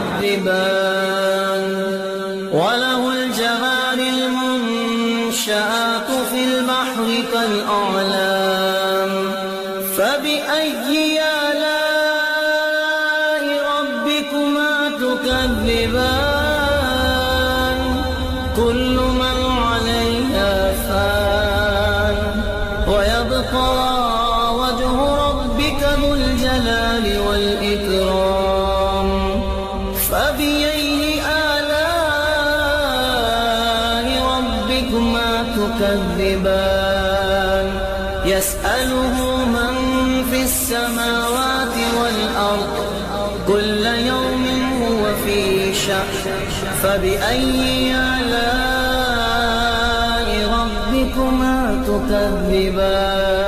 تكذبان وله الجوار المنشآت في البحر كالأعلام فبأي آلاء ربكما تكذبان كل من عليها فان ويبقى وجه ربك ذو الجلال والإكرام فبأي آلاء ربكما تكذبان يسأله من في السماوات والأرض كل يوم هو في شأن فبأي آلاء ربكما تكذبان